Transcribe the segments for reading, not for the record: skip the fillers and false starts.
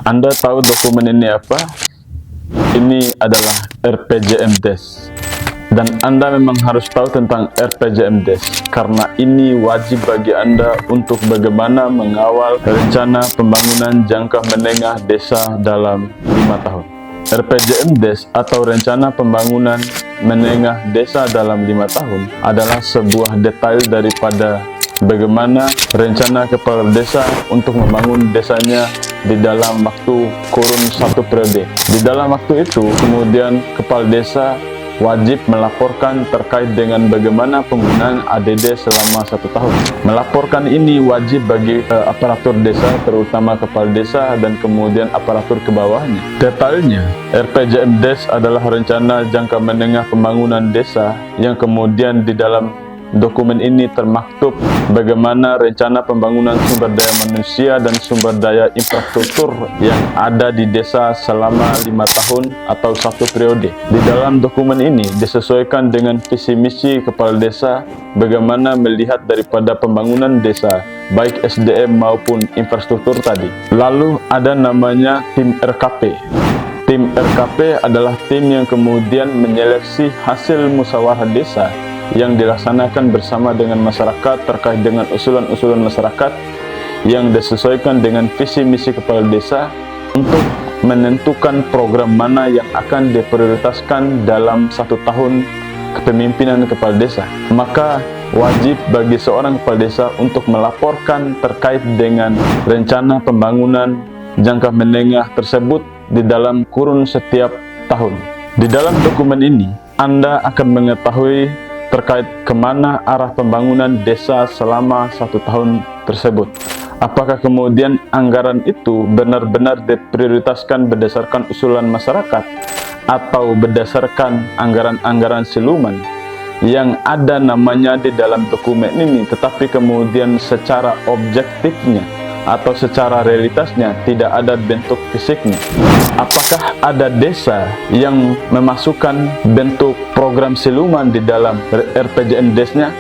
Anda tahu dokumen ini apa? Ini adalah RPJMDes. Dan Anda memang harus tahu tentang RPJMDes, karena ini wajib bagi Anda untuk bagaimana mengawal rencana pembangunan jangka menengah desa dalam 5 tahun. RPJMDes atau Rencana Pembangunan Menengah Desa dalam 5 tahun adalah sebuah detail daripada bagaimana rencana kepala desa untuk membangun desanya di dalam waktu kurun 1 periode. Di dalam waktu itu, kemudian kepala desa wajib melaporkan terkait dengan bagaimana penggunaan ADD selama 1 tahun. Melaporkan ini wajib bagi aparatur desa, terutama kepala desa dan kemudian aparatur ke bawahnya. Detailnya, RPJMDes adalah rencana jangka menengah pembangunan desa yang kemudian di dalam dokumen ini termaktub bagaimana rencana pembangunan sumber daya manusia dan sumber daya infrastruktur yang ada di desa selama 5 tahun atau 1 periode. Di dalam dokumen ini disesuaikan dengan visi misi kepala desa bagaimana melihat daripada pembangunan desa, baik SDM maupun infrastruktur tadi. Lalu ada namanya tim RKP. Tim RKP adalah tim yang kemudian menyeleksi hasil musyawarah desa yang dilaksanakan bersama dengan masyarakat terkait dengan usulan-usulan masyarakat yang disesuaikan dengan visi misi kepala desa untuk menentukan program mana yang akan diprioritaskan dalam 1 tahun kepemimpinan kepala desa. Maka wajib bagi seorang kepala desa untuk melaporkan terkait dengan rencana pembangunan jangka menengah tersebut di dalam kurun setiap tahun. Di dalam dokumen ini Anda akan mengetahui terkait kemana arah pembangunan desa selama 1 tahun tersebut. Apakah kemudian anggaran itu benar-benar diprioritaskan berdasarkan usulan masyarakat atau berdasarkan anggaran-anggaran siluman yang ada namanya di dalam dokumen ini, tetapi kemudian secara objektifnya atau secara realitasnya tidak ada bentuk fisiknya. Apakah ada desa yang memasukkan bentuk program siluman di dalam RPJMDes-nya?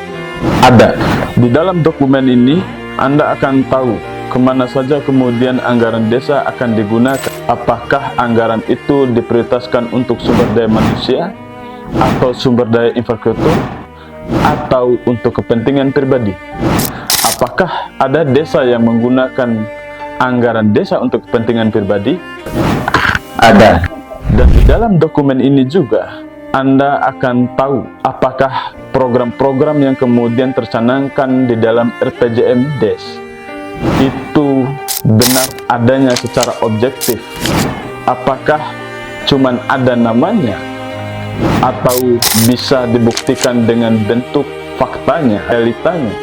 Ada. Di dalam dokumen ini Anda akan tahu kemana saja kemudian anggaran desa akan digunakan. Apakah anggaran itu diprioritaskan untuk sumber daya manusia atau sumber daya infrastruktur atau untuk kepentingan pribadi. Apakah ada desa yang menggunakan anggaran desa untuk kepentingan pribadi? Ada. Dan di dalam dokumen ini juga Anda akan tahu apakah program-program yang kemudian tercanangkan di dalam RPJMDes itu benar adanya secara objektif. Apakah cuman ada namanya atau bisa dibuktikan dengan bentuk faktanya, realitanya.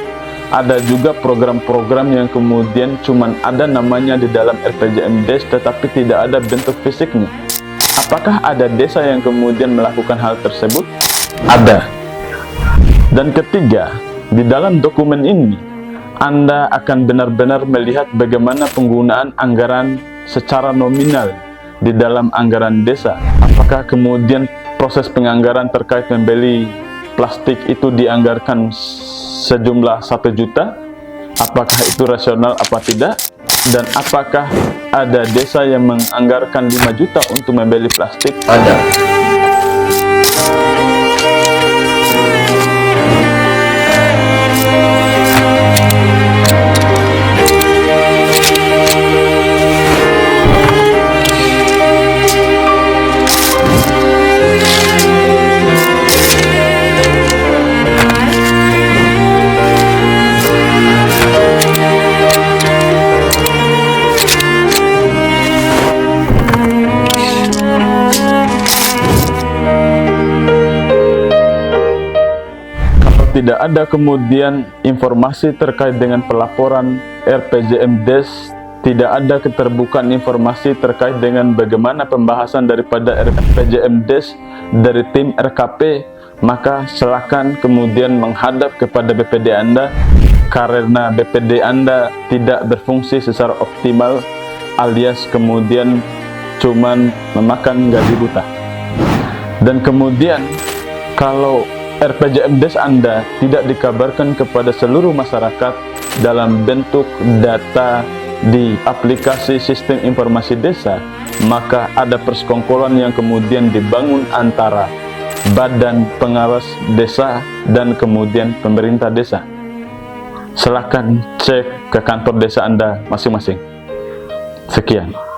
Ada juga program-program yang kemudian cuman ada namanya di dalam RPJMDes tetapi tidak ada bentuk fisiknya. Apakah ada desa yang kemudian melakukan hal tersebut? Ada. Dan ketiga, di dalam dokumen ini Anda akan benar-benar melihat bagaimana penggunaan anggaran secara nominal di dalam anggaran desa. Apakah kemudian proses penganggaran terkait membeli plastik itu dianggarkan sejumlah 1 juta? Apakah itu rasional apa tidak? Dan apakah ada desa yang menganggarkan 5 juta untuk membeli plastik? Ada. Tidak ada kemudian informasi terkait dengan pelaporan RPJMDes, tidak ada keterbukaan informasi terkait dengan bagaimana pembahasan daripada RPJMDes dari tim RKP, maka silakan kemudian menghadap kepada BPD Anda karena BPD Anda tidak berfungsi secara optimal alias kemudian cuman memakan gaji buta. Dan kemudian kalau RPJMDes Anda tidak dikabarkan kepada seluruh masyarakat dalam bentuk data di aplikasi sistem informasi desa, maka ada persekongkolan yang kemudian dibangun antara badan pengawas desa dan kemudian pemerintah desa. Silakan cek ke kantor desa Anda masing-masing. Sekian.